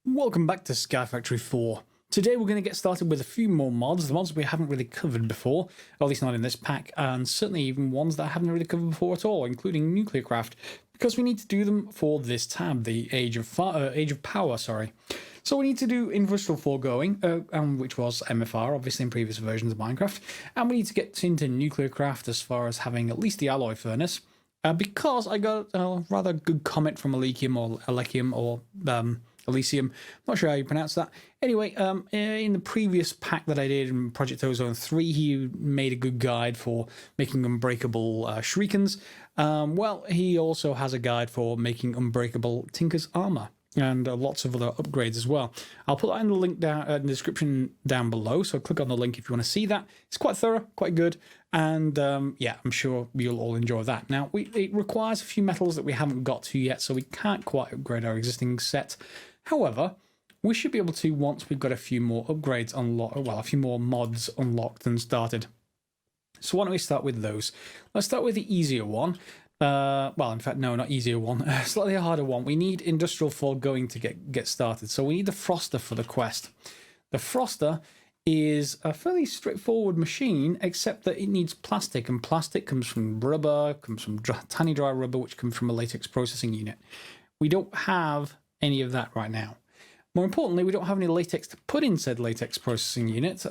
Welcome back to SkyFactory 4. Today we're going to get started with a few more mods, the mods we haven't really covered before, or at least not in this pack, and certainly even ones that I haven't really covered before at all, including NuclearCraft, because we need to do them for this tab, the Age of Power, sorry. So we need to do Industrial Foregoing, which was MFR, obviously in previous versions of Minecraft, and we need to get into NuclearCraft as far as having at least the alloy furnace, because I got a rather good comment from Elysium or Elysium, not sure how you pronounce that. Anyway, in the previous pack that I did in Project Ozone 3, he made a good guide for making unbreakable shurikens. Well, he also has a guide for making unbreakable Tinker's armour and lots of other upgrades as well. I'll put that in the link down in the description down below, so click on the link if you want to see that. It's quite thorough, quite good, and yeah, I'm sure you'll all enjoy that. Now, it requires a few metals that we haven't got to yet, so we can't quite upgrade our existing set. However, we should be able to once we've got a few more upgrades unlocked, well, a few more mods unlocked and started. So why don't we start with those? Let's start with the easier one. Well, in fact, no, not easier one. Slightly harder one. We need Industrial Foregoing to get started. So we need the Froster for the quest. The Froster is a fairly straightforward machine, except that it needs plastic, and plastic comes from rubber, comes from tiny dry rubber, which comes from a latex processing unit. We don't have any of that right now. More importantly, we don't have any latex to put in said latex processing unit.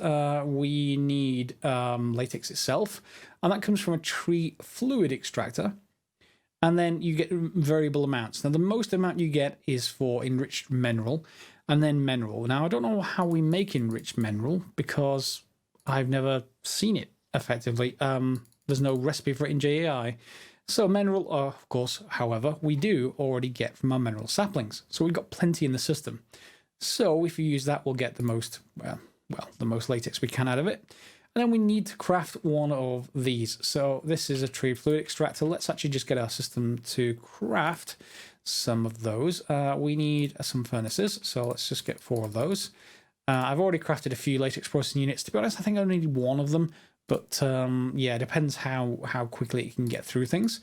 We need latex itself, and that comes from a tree fluid extractor. And then you get variable amounts. Now, the most amount you get is for enriched mineral, and then mineral. Now, I don't know how we make enriched mineral because I've never seen it effectively. There's no recipe for it in JAI. So mineral, of course, however, we do already get from our mineral saplings. So we've got plenty in the system. So if you use that, we'll get the most, well, the most latex we can out of it. And then we need to craft one of these. So this is a tree fluid extractor. Let's actually just get our system to craft some of those. We need some furnaces. So let's just get 4 of those. I've already crafted a few latex processing units. To be honest, I think I only need 1 of them. But yeah, it depends how quickly it can get through things.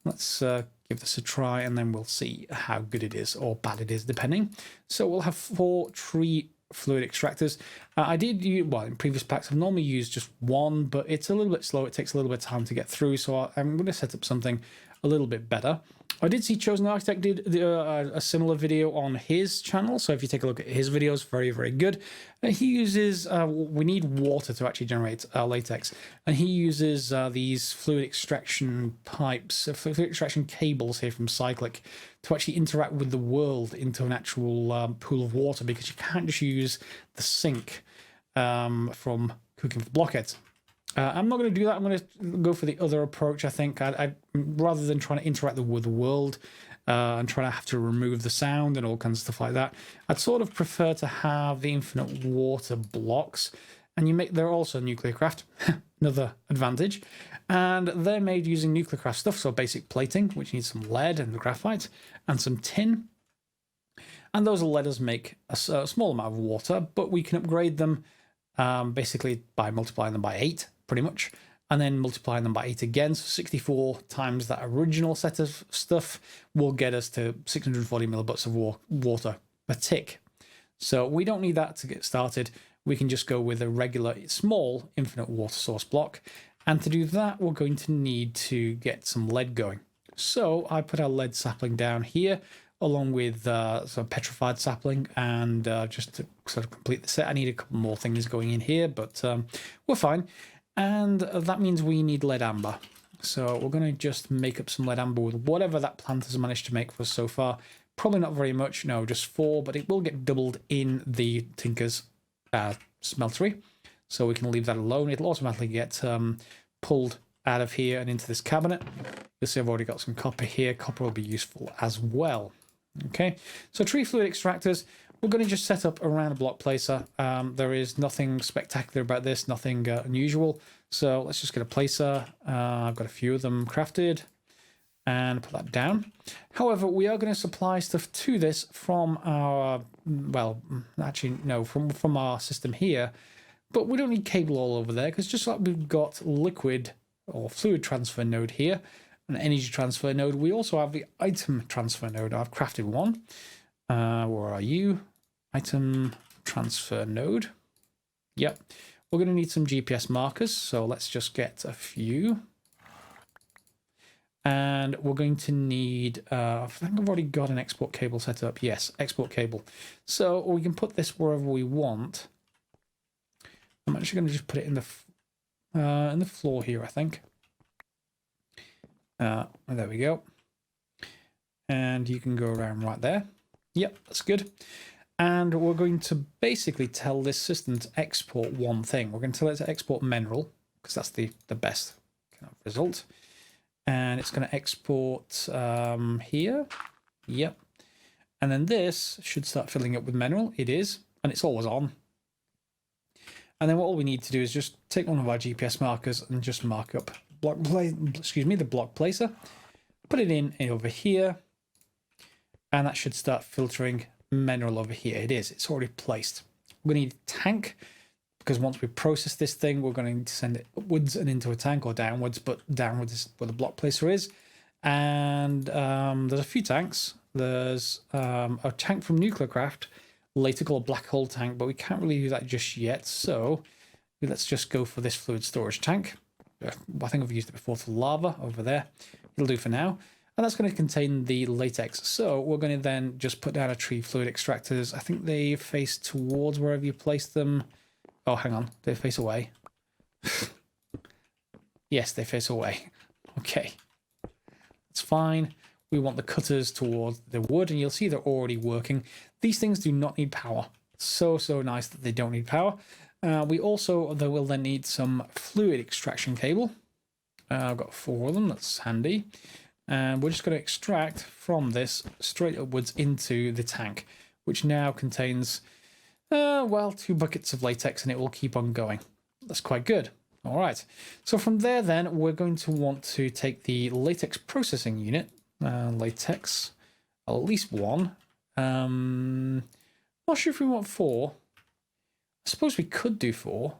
Let's give this a try, and then we'll see how good it is or bad it is, depending. So we'll have 4 tree fluid extractors. I did use, well, in previous packs, I've normally used just 1, but it's a little bit slow. It takes a little bit of time to get through, so I'm going to set up something a little bit better. I did see Chosen Architect did a similar video on his channel, so if you take a look at his videos, very, very good. He uses, we need water to actually generate latex, and he uses these fluid extraction pipes, fluid extraction cables here from Cyclic to actually interact with the world into an actual pool of water, because you can't just use the sink from cooking for blockheads. I'm not going to do that. I'm going to go for the other approach, I think. Rather than trying to interact with the world and trying to have to remove the sound and all kinds of stuff like that, I'd sort of prefer to have the infinite water blocks. And they're also NuclearCraft, another advantage. And they're made using NuclearCraft stuff, so basic plating, which needs some lead and graphite, and some tin. And those will let us make a small amount of water, but we can upgrade them basically by multiplying them by 8. Pretty much, and then multiplying them by 8 again, so 64 times that original set of stuff will get us to 640 millibutts of water per tick. So we don't need that to get started. We can just go with a regular small infinite water source block, and to do that we're going to need to get some lead going. So I put our lead sapling down here along with some petrified sapling, and just to sort of complete the set I need a couple more things going in here, but we're fine. And that means we need lead amber. So we're going to just make up some lead amber with whatever that plant has managed to make for us so far. Probably not very much, no, just 4, but it will get doubled in the Tinker's smeltery. So we can leave that alone. It'll automatically get pulled out of here and into this cabinet. You'll see I've already got some copper here. Copper will be useful as well. Okay, so tree fluid extractors. We're going to just set up around a block placer. There is nothing spectacular about this, nothing unusual. So let's just get a placer. I've got a few of them crafted and put that down. However, we are going to supply stuff to this from our, well, actually, no, from our system here. But we don't need cable all over there, because just like we've got liquid or fluid transfer node here, an energy transfer node, we also have the item transfer node. I've crafted one. Where are you? Item transfer node. Yep. We're going to need some GPS markers, so let's just get a few. And we're going to need, I think I've already got an export cable set up. Yes, export cable. So we can put this wherever we want. I'm actually going to just put it in the floor here, I think. There we go. And you can go around right there. Yep, that's good. And we're going to basically tell this system to export one thing. We're going to tell it to export mineral, because that's the best kind of result. And it's going to export here. Yep. And then this should start filling up with mineral. It is. And it's always on. And then all we need to do is just take one of our GPS markers and just mark up the block placer. Put it in over here. And that should start filtering mineral over here. It is. It's already placed. We're going to need a tank, because once we process this thing, we're going to need to send it upwards and into a tank, or downwards, but downwards is where the block placer is. And there's a few tanks. There's a tank from NuclearCraft, later called black hole tank, but we can't really do that just yet. So let's just go for this fluid storage tank. I think I've used it before for lava over there. It'll do for now. And that's going to contain the latex. So we're going to then just put down a tree fluid extractors. I think they face towards wherever you place them. Oh, hang on. They face away. Yes, they face away. Okay. That's fine. We want the cutters towards the wood, and you'll see they're already working. These things do not need power. So nice that they don't need power. We also, they will then need some fluid extraction cable. I've got 4 of them. That's handy. And we're just going to extract from this straight upwards into the tank, which now contains, well, 2 buckets of latex, and it will keep on going. That's quite good. All right. So from there, then, we're going to want to take the latex processing unit, latex, at least 1. Not sure if we want 4. I suppose we could do 4.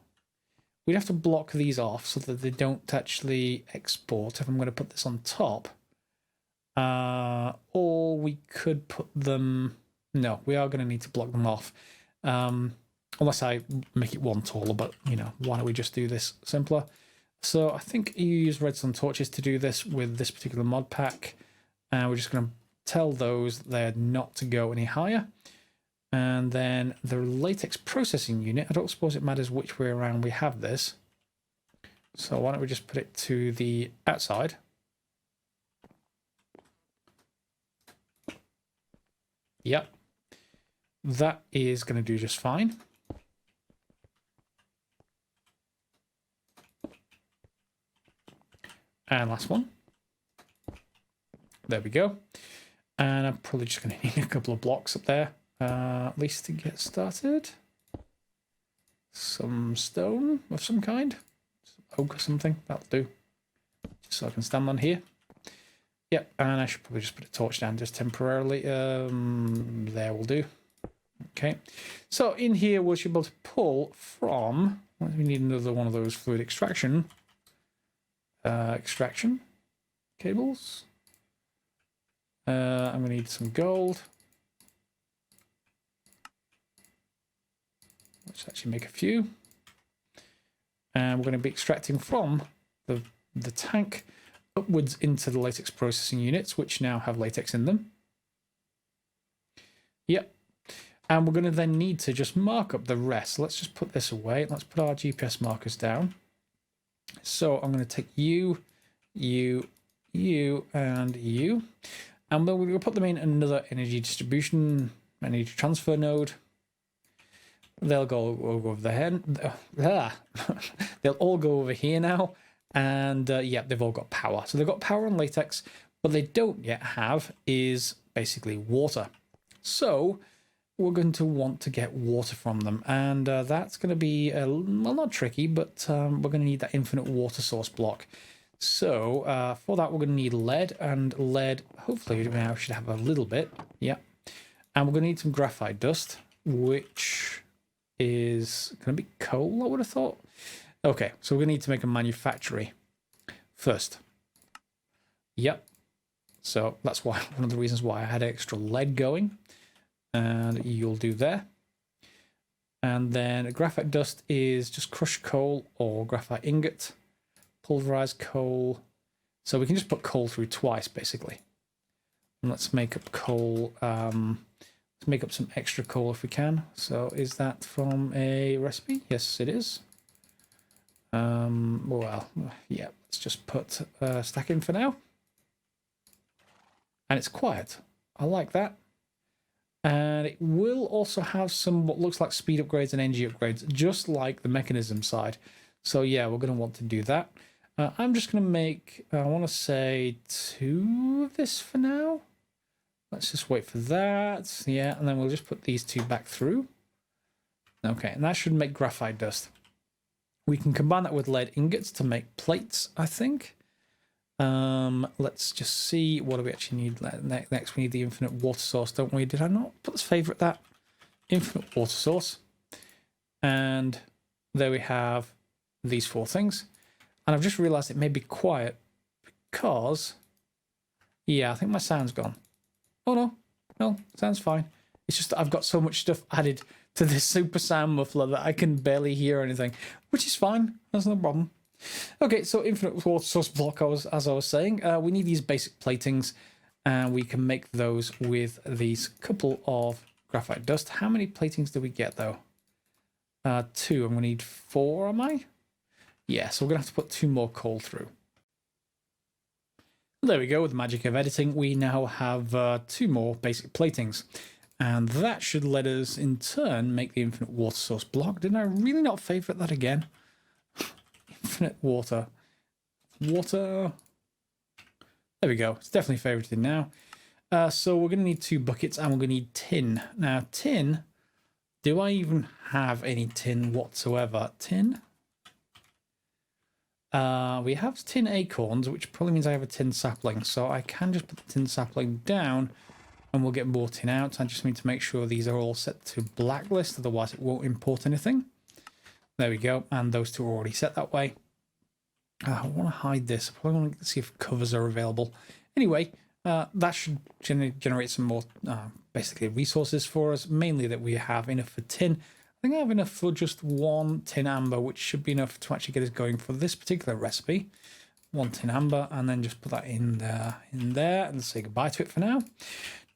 We'd have to block these off so that they don't actually export if I'm going to put this on top. Or we could put them... No, we are going to need to block them off. Unless I make it 1 taller, but, you know, why don't we just do this simpler? So I think you use redstone torches to do this with this particular mod pack. And we're just going to tell those they're not to go any higher. And then the latex processing unit, I don't suppose it matters which way around we have this. So why don't we just put it to the outside? Yep. That is going to do just fine. And last one. There we go. And I'm probably just going to need a couple of blocks up there, at least to get started. Some stone of some kind. Some oak or something. That'll do. Just so I can stand on here. Yep, and I should probably just put a torch down just temporarily. There will do. Okay. So in here, we should be able to pull from... We need another one of those fluid extraction cables. I'm going to need some gold. Let's actually make a few. And we're going to be extracting from the tank upwards into the latex processing units, which now have latex in them. Yep. And we're going to then need to just mark up the rest. So let's just put this away. Let's put our GPS markers down. So I'm going to take you, and you. And then we're going to put them in another energy distribution, energy transfer node. They'll go over there. They'll all go over here now. And yeah, they've all got power. So they've got power on latex. What they don't yet have is basically water. So we're going to want to get water from them. And that's going to be, well, not tricky, but we're going to need that infinite water source block. So for that, we're going to need lead. And lead, hopefully, we now should have a little bit. Yeah. And we're going to need some graphite dust, which is going to be coal, I would have thought. Okay, so we're going to need to make a manufactory first. Yep. So that's why one of the reasons why I had extra lead going. And you'll do there. And then graphite dust is just crushed coal or graphite ingot, pulverized coal. So we can just put coal through twice, basically. And let's make up coal. Let's make up some extra coal if we can. So is that from a recipe? Yes, it is. Well, yeah, let's just put a stack in for now. And it's quiet. I like that. And it will also have some what looks like speed upgrades and energy upgrades, just like the mechanism side. So yeah, we're going to want to do that. I'm just going to make, I want to say 2 of this for now. Let's just wait for that. Yeah, and then we'll just put these 2 back through. Okay, and that should make graphite dust. We can combine that with lead ingots to make plates, I think. Let's just see, what do we actually need next? We need the infinite water source, don't we? Did I not put this favorite that? Infinite water source. And there we have these 4 things. And I've just realized it may be quiet because, yeah, I think my sound's gone. Oh no, sounds fine. It's just that I've got so much stuff added to this super sound muffler that I can barely hear anything, which is fine. That's no problem. Okay, so infinite water source block, as I was saying, we need these basic platings, and we can make those with these couple of graphite dust. How many platings do we get though? 2. I'm gonna need 4, am I? Yeah, so we're gonna have to put 2 more coal through. There we go, with the magic of editing, we now have 2 more basic platings. And that should let us, in turn, make the infinite water source block. Didn't I really not favorite that again? Infinite water. Water. There we go. It's definitely favorited now. So we're going to need 2 buckets, and we're going to need tin. Now, tin. Do I even have any tin whatsoever? Tin? We have tin acorns, which probably means I have a tin sapling. So I can just put the tin sapling down, and we'll get more tin out. I just need to make sure these are all set to blacklist, otherwise it won't import anything. There we go, and those 2 are already set that way. I want to hide this. I probably want to see if covers are available. Anyway, that should generate some more, basically, resources for us, mainly that we have enough for tin. I think I have enough for just 1 tin amber, which should be enough to actually get us going for this particular recipe. 1 tin amber, and then just put that in there, and say goodbye to it for now.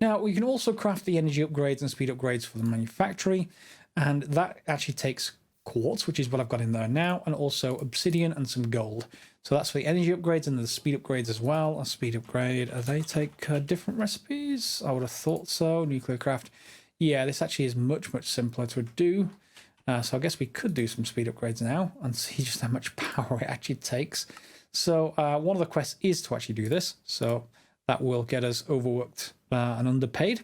Now, we can also craft the energy upgrades and speed upgrades for the manufactory, and that actually takes quartz, which is what I've got in there now, and also obsidian and some gold. So that's for the energy upgrades and the speed upgrades as well. A speed upgrade, they take different recipes? I would have thought so. NuclearCraft. Yeah, this actually is much, much simpler to do. So I guess we could do some speed upgrades now and see just how much power it actually takes. So one of the quests is to actually do this. So that will get us overworked and underpaid.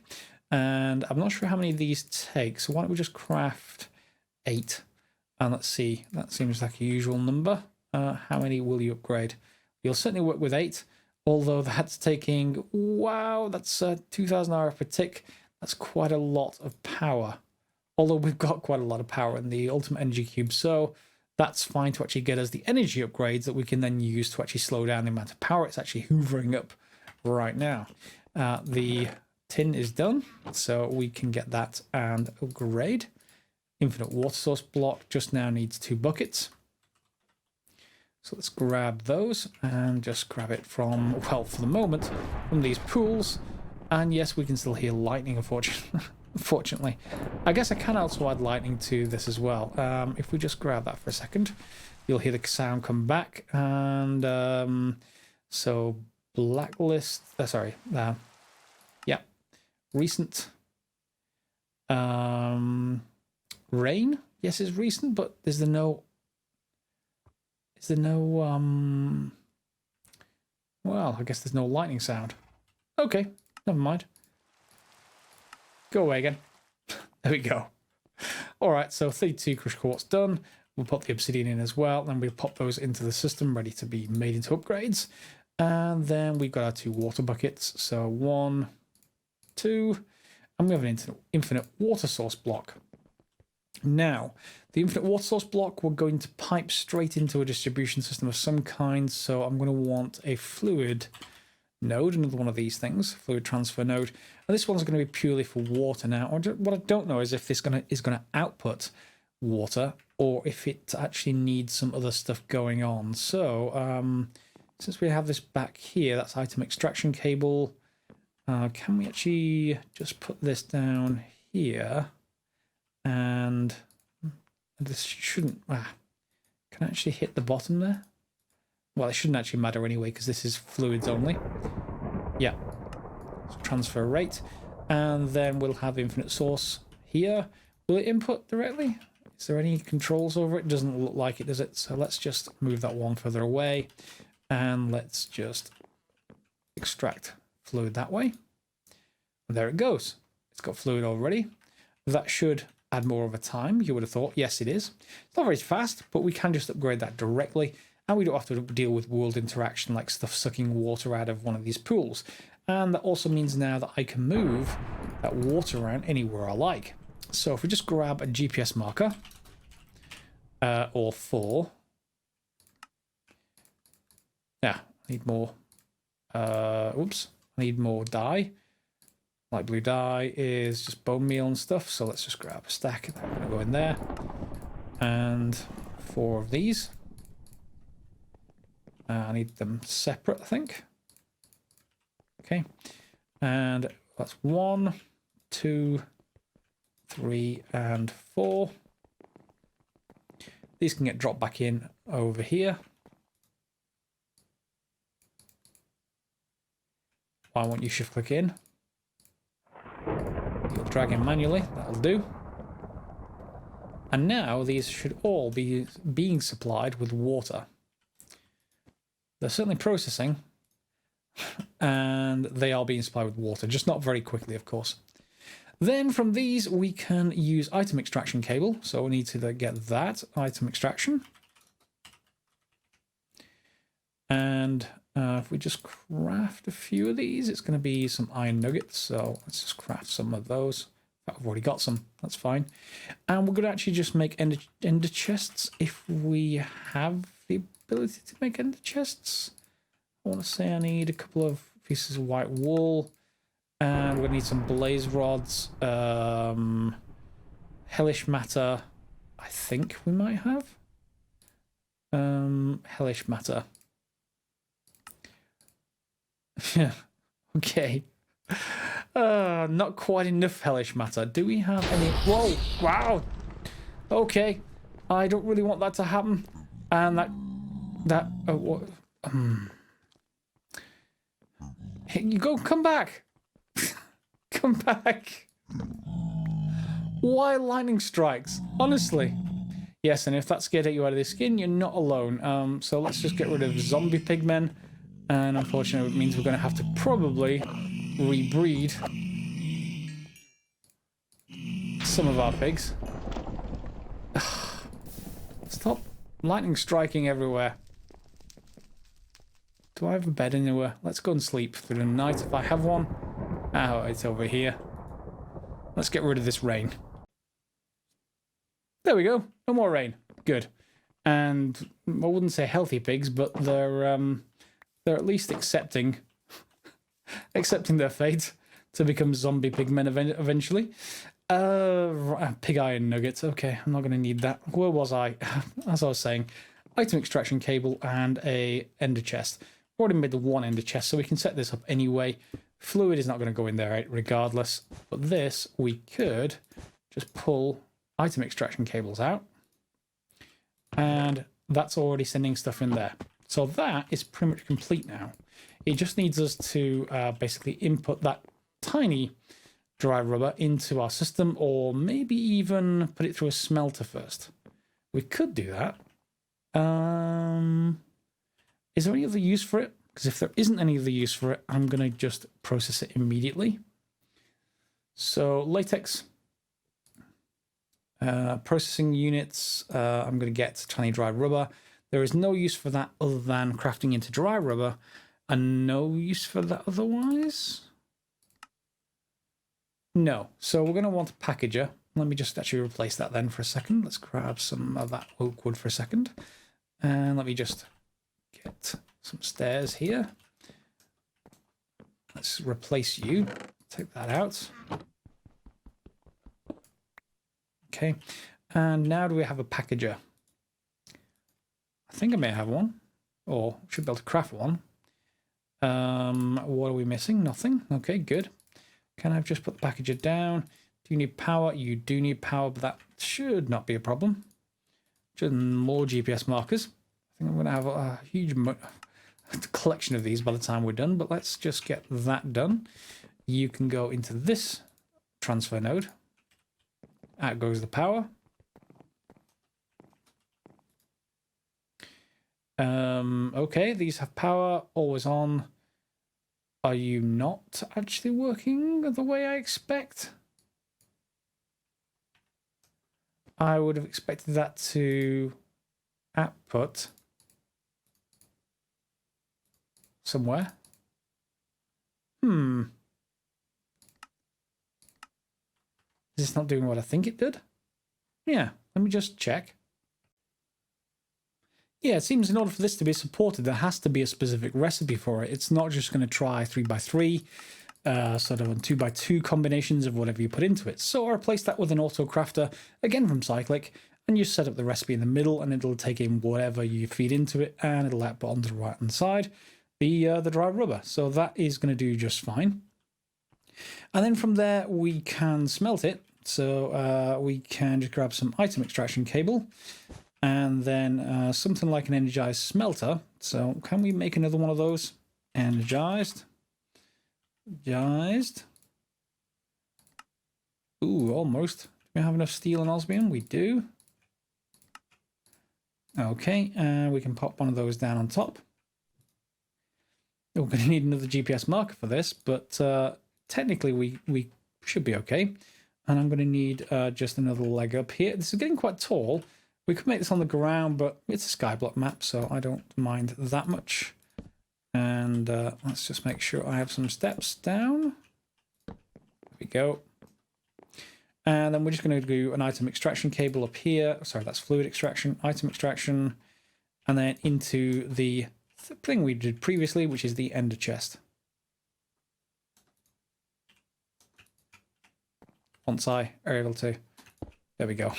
And I'm not sure how many of these take. So why don't we just craft 8? And let's see, that seems like a usual number. How many will you upgrade? You'll certainly work with 8, although that's taking, wow, that's 2,000 RF per tick. That's quite a lot of power. Although we've got quite a lot of power in the Ultimate Energy Cube, so that's fine to actually get us the energy upgrades that we can then use to actually slow down the amount of power it's actually hoovering up right now. The tin is done, so we can get that and upgrade. Infinite water source block just now needs 2 buckets. So let's grab those and just grab it from, well, for the moment, from these pools. And yes, we can still hear lightning, unfortunately. I guess I can also add lightning to this as well. If we just grab that for a second, you'll hear the sound come back. And so blacklist, yeah, recent. Rain, yes, is recent, but is there no, well, I guess there's no lightning sound. Okay, never mind. Go away again. There we go. All right, so 32 crushed quartz done. We'll pop the obsidian in as well, then we'll pop those into the system, ready to be made into upgrades. And then we've got our 2 water buckets. So 1, 2, and we have an infinite water source block. Now, the infinite water source block, we're going to pipe straight into a distribution system of some kind, so I'm going to want a fluid node, another one of these things, fluid transfer node. And this one's going to be purely for water now. What I don't know is if this is going to output water or if it actually needs some other stuff going on. So since we have this back here, that's item extraction cable. Can we actually just put this down here? And this shouldn't... can I actually hit the bottom there? Well, it shouldn't actually matter anyway, because this is fluids only. Yeah. So transfer rate. And then we'll have infinite source here. Will it input directly? Is there any controls over it? It doesn't look like it, does it? So let's just move that one further away. And let's just extract fluid that way. And there it goes. It's got fluid already. That should add more over time, you would have thought. Yes, it is. It's not very fast, but we can just upgrade that directly. And we don't have to deal with world interaction like stuff sucking water out of one of these pools. And that also means now that I can move that water around anywhere I like. So if we just grab a GPS marker, or 4. Yeah, I need more. Oops, I need more dye. Light blue dye is just bone meal and stuff. So let's just grab a stack. I'm going to go in there. And 4 of these. I need them separate, I think. Okay. And that's 1, 2, 3, and 4. These can get dropped back in over here. Why won't you shift click in? You'll drag in manually, that'll do. And now these should all be being supplied with water. They're certainly processing, and they are being supplied with water, just not very quickly, of course. Then from these, we can use item extraction cable. So we need to get that item extraction. And if we just craft a few of these, it's going to be some iron nuggets. So let's just craft some of those. In fact, I've already got some. That's fine. And we're going to actually just make ender chests if we have the ability to make ender chests. I want to say I need a couple of pieces of white wool. And we're going to need some blaze rods. Hellish Matter, I think we might have. Hellish Matter. Yeah, okay. Not quite enough Hellish Matter. Do we have any? Whoa, wow. Okay, I don't really want that to happen. And what? Hey, you go, come back. Come back. Why lightning strikes? Honestly. Yes, and if that scared you out of the skin, you're not alone. So let's just get rid of zombie pigmen. And unfortunately, it means we're going to have to probably rebreed some of our pigs. Stop lightning striking everywhere. Do I have a bed anywhere? Let's go and sleep through the night if I have one. Oh, it's over here. Let's get rid of this rain. There we go. No more rain. Good. And I wouldn't say healthy pigs, but they're at least accepting their fate to become zombie pigmen eventually. Pig iron nuggets. Okay, I'm not going to need that. Where was I? As I was saying, item extraction cable and a ender chest. Already made the one ender chest, so we can set this up anyway. Fluid is not going to go in there regardless. But this, we could just pull item extraction cables out. And that's already sending stuff in there. So that is pretty much complete now. It just needs us to basically input that tiny dry rubber into our system, or maybe even put it through a smelter first. We could do that. Is there any other use for it? Because if there isn't any other use for it, I'm going to just process it immediately. So latex, processing units, I'm going to get tiny dry rubber. There is no use for that other than crafting into dry rubber, and no use for that otherwise. No. So we're going to want a packager. Let me just actually replace that then for a second. Let's grab some of that oak wood for a second. And let me just get some stairs here. Let's replace you. Take that out. Okay. And now do we have a packager? I think I may have one. Or should be able to craft one. What are we missing? Nothing. Okay, good. Can I just put the packager down? Do you need power? You do need power, but that should not be a problem. Just more GPS markers. I think I'm going to have a huge collection of these by the time we're done, but let's just get that done. You can go into this transfer node. Out goes the power. Okay, these have power, always on. Are you not actually working the way I expect? I would have expected that to output somewhere. Is this not doing what I think it did? Yeah, let me just check. Yeah, it seems in order for this to be supported, there has to be a specific recipe for it. It's not just going to try 3x3, sort of on 2x2 combinations of whatever you put into it. So I replaced that with an auto crafter, again from Cyclic, and you set up the recipe in the middle, and it'll take in whatever you feed into it, and it'll output onto the right-hand side the dry rubber. So that is going to do just fine. And then from there, we can smelt it. So we can just grab some item extraction cable, and then something like an energized smelter. So can we make another one of those? Energized. Ooh, almost. Do we have enough steel and osmium? We do. Okay, and we can pop one of those down on top. We're going to need another GPS marker for this, but technically we should be okay. And I'm going to need just another leg up here. This is getting quite tall. We could make this on the ground, but it's a skyblock map, so I don't mind that much. And let's just make sure I have some steps down. There we go. And then we're just going to do an item extraction cable up here. Sorry, that's fluid extraction, item extraction, and then into the thing we did previously, which is the ender chest. Once I are able to, there we go,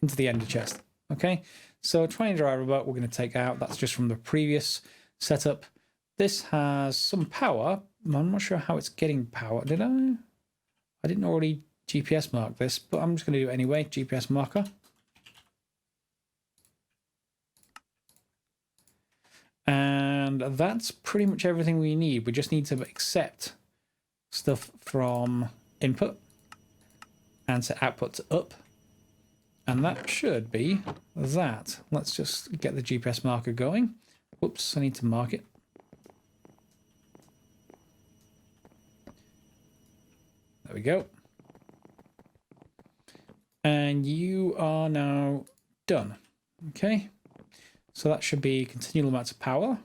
into the ender chest. Okay, so train driver, but we're going to take out. That's just from the previous setup. This has some power. I'm not sure how it's getting power. Did I? I didn't already GPS mark this, but I'm just going to do it anyway. GPS marker. And that's pretty much everything we need. We just need to accept stuff from input and set output to up. And that should be that. Let's just get the GPS marker going. Whoops, I need to mark it. There we go. And you are now done. Okay. So that should be continual amounts of power.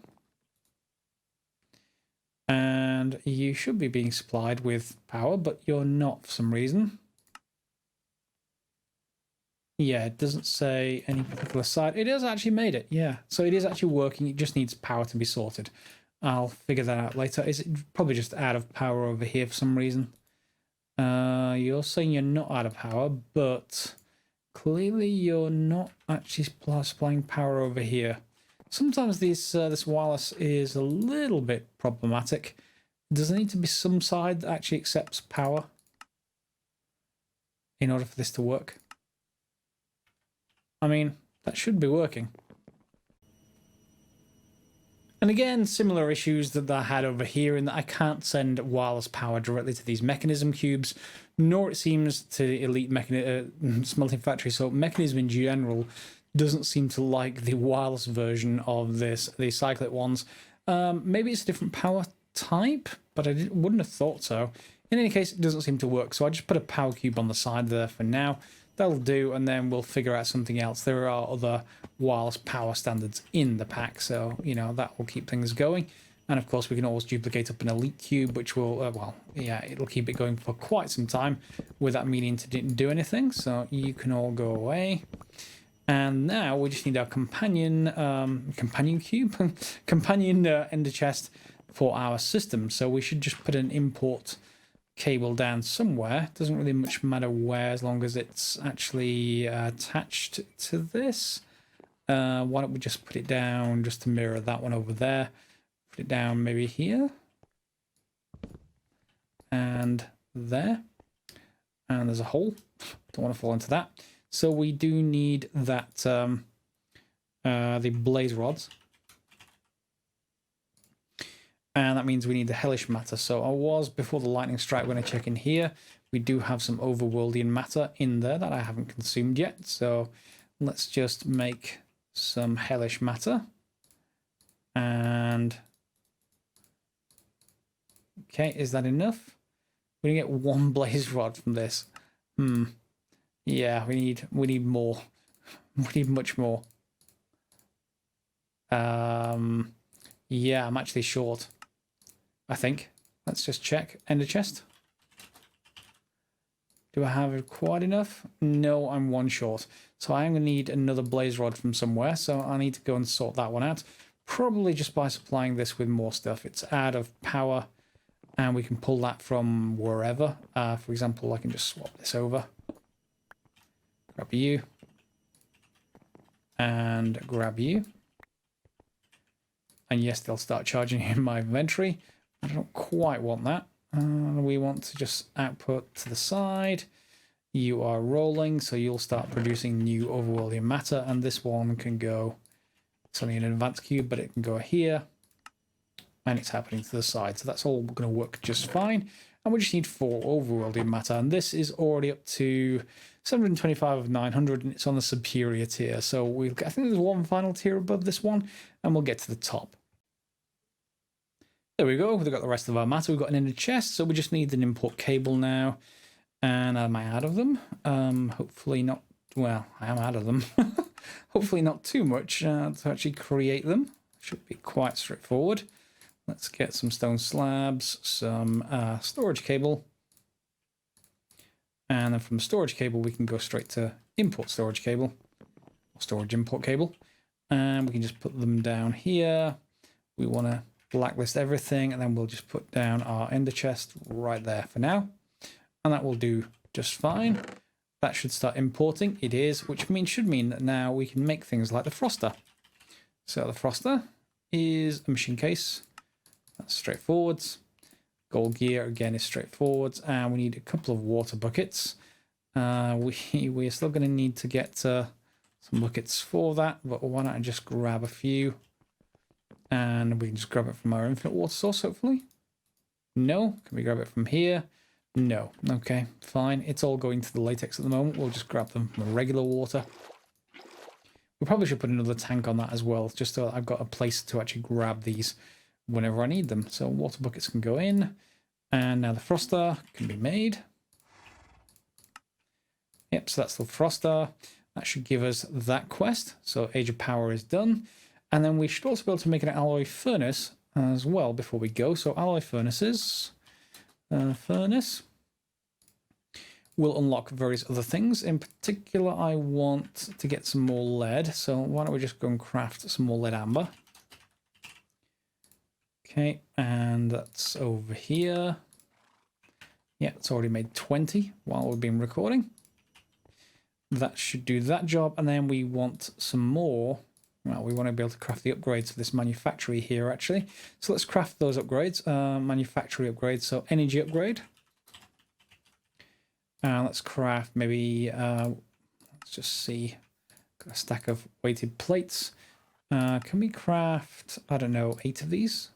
And you should be being supplied with power, but you're not for some reason. Yeah, it doesn't say any particular side. It has actually made it, yeah. So it is actually working. It just needs power to be sorted. I'll figure that out later. Is it probably just out of power over here for some reason? You're saying you're not out of power, but clearly you're not actually supplying power over here. Sometimes this wireless is a little bit problematic. Does there need to be some side that actually accepts power in order for this to work? I mean, that should be working. And again, similar issues that I had over here in that I can't send wireless power directly to these mechanism cubes, nor it seems to Elite Smelting Factory. So mechanism in general doesn't seem to like the wireless version of this, the Cyclic ones. Maybe it's a different power type, but I wouldn't have thought so. In any case, it doesn't seem to work. So I just put a power cube on the side there for now. That'll do, and then we'll figure out something else. There are other wireless power standards in the pack, so, you know, that will keep things going. And, of course, we can always duplicate up an Elite Cube, which will, well, yeah, it'll keep it going for quite some time without meaning to do anything. So you can all go away. And now we just need our companion cube, companion ender chest for our system. So we should just put an import cable down somewhere. It doesn't really much matter where, as long as it's actually attached to this. Why don't we just put it down just to mirror that one over there. Put it down maybe here. And there. And there's a hole. Don't want to fall into that. So we do need that, the blaze rods. And that means we need the Hellish Matter. So I was, before the lightning strike, when I check in here, we do have some overworldian matter in there that I haven't consumed yet. So let's just make some Hellish Matter. And okay, is that enough? We get one blaze rod from this. Yeah, we need more. We need much more. Yeah, I'm actually short, I think. Let's just check. Ender chest. Do I have quite enough? No, I'm one short. So I'm going to need another blaze rod from somewhere. So I need to go and sort that one out. Probably just by supplying this with more stuff. It's out of power. And we can pull that from wherever. For example, I can just swap this over. Grab you. And grab you. And yes, they'll start charging in my inventory. I don't quite want that. We want to just output to the side. You are rolling, so you'll start producing new overworldian matter. And this one can go, it's only an advanced cube, but it can go here. And it's happening to the side. So that's all going to work just fine. And we just need 4 overworldian matter. And this is already up to 725 of 900, and it's on the superior tier. So I think there's one final tier above this one, and we'll get to the top. There we go. We've got the rest of our matter. We've got an inner chest, so we just need an import cable now. And am I out of them? Hopefully not. Well, I am out of them. Hopefully not too much to actually create them. Should be quite straightforward. Let's get some stone slabs, some storage cable. And then from the storage cable, we can go straight to import storage cable, or storage import cable. And we can just put them down here. We want to blacklist everything, and then we'll just put down our ender chest right there for now. And that will do just fine. That should start importing. It is, which should mean that now we can make things like the froster. So the froster is a machine case. That's straightforward. Gold gear again is straightforward, and we need a couple of water buckets. We're still going to need to get some buckets for that, but why not I just grab a few, and we can just grab it from our infinite water source, hopefully. No, can we grab it from here? No. Okay, fine. It's all going to the latex at the moment. We'll just grab them from regular water. We probably should put another tank on that as well, just so I've got a place to actually grab these whenever I need them. So water buckets can go in, and now the froster can be made. Yep, so that's the froster. That should give us that quest. So Age of Power is done. And then we should also be able to make an alloy furnace as well before we go. So alloy furnaces, furnace will unlock various other things. In particular, I want to get some more lead. So why don't we just go and craft some more lead amber. Okay, and that's over here. Yeah, it's already made 20 while we've been recording. That should do that job. And then we want some more. Well, we want to be able to craft the upgrades for this manufactory here, actually. So let's craft those upgrades. Manufactory upgrade, so energy upgrade. Let's craft maybe, let's just see. Got a stack of weighted plates. Can we craft, I don't know, 8 of these?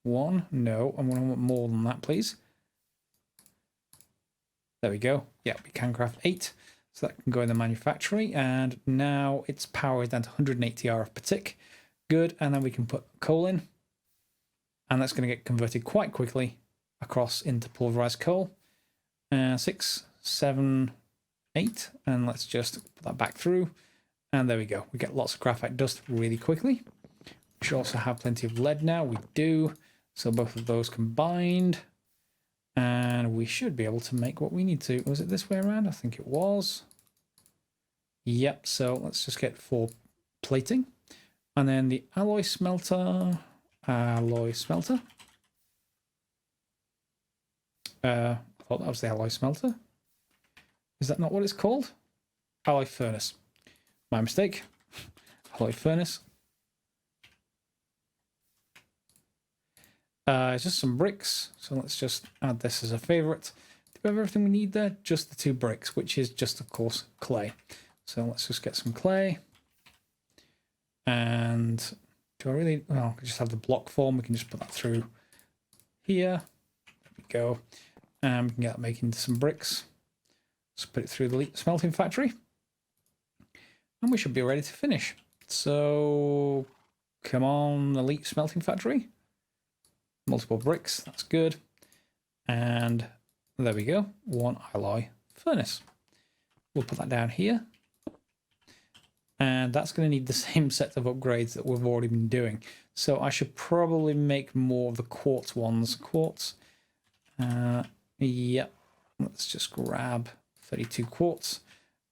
1? No, I'm going to want more than that, please. There we go. Yeah, we can craft 8. So that can go in the manufactory. And now its power is down to 180 RF per tick. Good. And then we can put coal in. And that's going to get converted quite quickly across into pulverized coal. 6, 7, 8. And let's just put that back through. And there we go. We get lots of graphite dust really quickly. We should also have plenty of lead now. We do. So both of those combined. And we should be able to make what we need to. Was it this way around? I think it was. Yep. So let's just get 4 plating. And then the alloy smelter. Alloy smelter. I thought that was the alloy smelter. Is that not what it's called? Alloy furnace. My mistake. Alloy furnace. It's just some bricks. So let's just add this as a favorite. Do we have everything we need there? Just the 2 bricks, which is just, of course, clay. So let's just get some clay. And do I really? Well, I just have the block form. We can just put that through here. There we go. And we can get that making into some bricks. Let's put it through the smelting factory. And we should be ready to finish. So, come on, Elite Smelting Factory. Multiple bricks, that's good. And there we go, 1 alloy furnace. We'll put that down here. And that's going to need the same set of upgrades that we've already been doing. So I should probably make more of the quartz ones. Quartz. Yep. Let's just grab 32 quartz.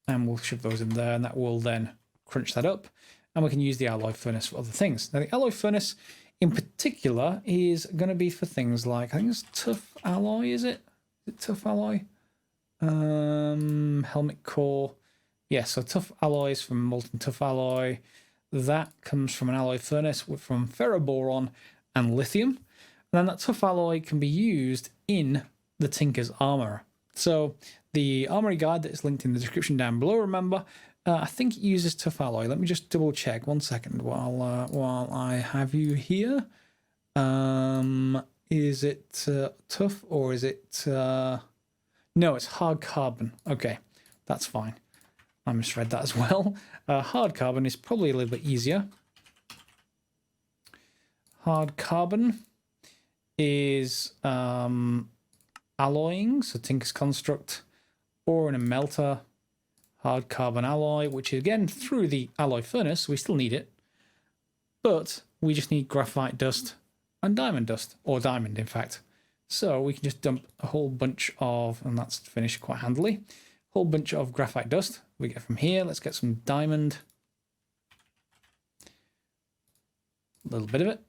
And we'll shove those in there, and that will then crunch that up, and we can use the alloy furnace for other things. Now, the alloy furnace in particular is going to be for things like, I think it's tough alloy, is it? Is it tough alloy? Helmet core. Yeah, so tough alloys from molten tough alloy. That comes from an alloy furnace from ferroboron and lithium. And then that tough alloy can be used in the Tinker's armour. So the armory guide that is linked in the description down below, remember, I think it uses tough alloy. Let me just double check 1 second while I have you here. Is it tough or is it... No, it's hard carbon. Okay, that's fine. I misread that as well. Hard carbon is probably a little bit easier. Hard carbon is alloying, so Tinker's Construct, or in a melter, hard carbon alloy, which is again through the alloy furnace, we still need it, but we just need graphite dust and diamond dust, or diamond in fact. So we can just dump a whole bunch of, and that's finished quite handily, a whole bunch of graphite dust we get from here. Let's get some diamond, a little bit of it.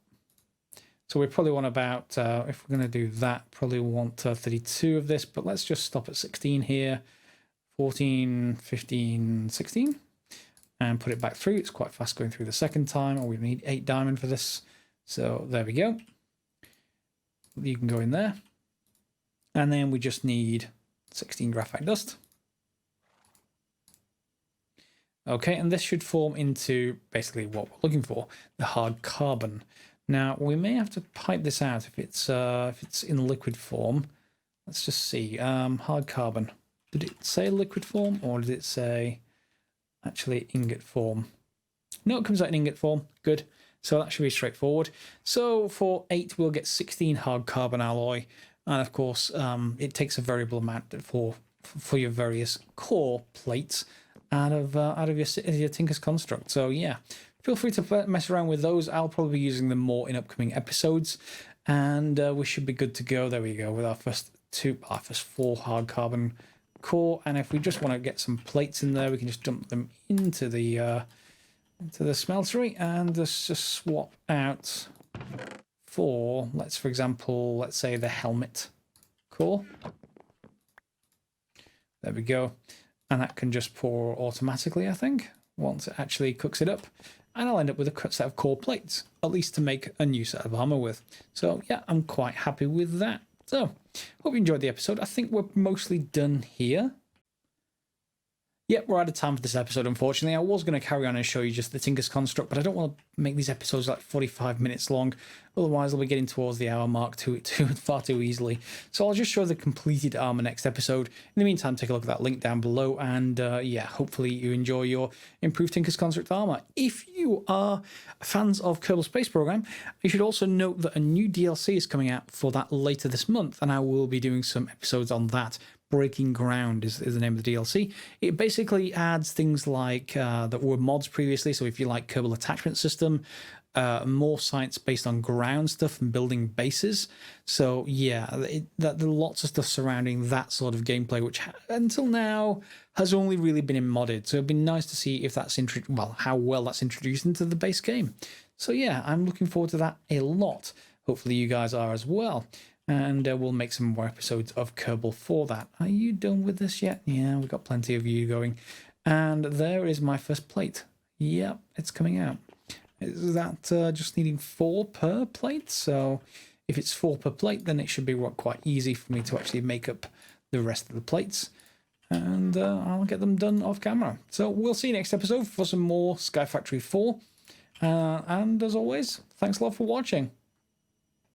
So we probably want about, if we're going to do that, probably want 32 of this, but let's just stop at 16 here. 14, 15, 16. And put it back through. It's quite fast going through the second time. Oh, we need 8 diamond for this. So there we go. You can go in there. And then we just need 16 graphite dust. Okay, and this should form into basically what we're looking for, the hard carbon. Now, we may have to pipe this out if it's in liquid form. Let's just see. Hard carbon. Did it say liquid form or did it say actually ingot form? No, it comes out in ingot form. Good. So that should be straightforward. So for 8, we'll get 16 hard carbon alloy. And of course, it takes a variable amount for your various core plates out of your Tinker's Construct. So yeah. Feel free to mess around with those. I'll probably be using them more in upcoming episodes. And we should be good to go. There we go with our first 4 hard carbon core. And if we just want to get some plates in there, we can just dump them into the smeltery and just swap out for, for example, let's say the helmet core. There we go. And that can just pour automatically, I think, once it actually cooks it up. And I'll end up with a set of core plates, at least to make a new set of armor with. So yeah, I'm quite happy with that. So, hope you enjoyed the episode. I think we're mostly done here. Yep, we're out of time for this episode, unfortunately. I was going to carry on and show you just the Tinker's Construct, but I don't want to make these episodes like 45 minutes long. Otherwise, I'll be getting towards the hour mark far too easily. So I'll just show the completed armor next episode. In the meantime, take a look at that link down below. And yeah, hopefully you enjoy your improved Tinker's Construct armor. If you are fans of Kerbal Space Program, you should also note that a new DLC is coming out for that later this month. And I will be doing some episodes on that. Breaking Ground is the name of the DLC. It basically adds things like that were mods previously. So if you like Kerbal Attachment System, more science based on ground stuff and building bases. So yeah, there are lots of stuff surrounding that sort of gameplay, which until now has only really been in modded. So it'd be nice to see if that's how well that's introduced into the base game. So yeah, I'm looking forward to that a lot. Hopefully you guys are as well. and we'll make some more episodes of Kerbal for that. Are you done with this yet? Yeah, we've got plenty of you going. And there is my first plate. Yep, it's coming out. Is that just needing 4 per plate? So if it's 4 per plate, then it should be quite easy for me to actually make up the rest of the plates. And I'll get them done off camera. So we'll see you next episode for some more SkyFactory 4. And as always, thanks a lot for watching.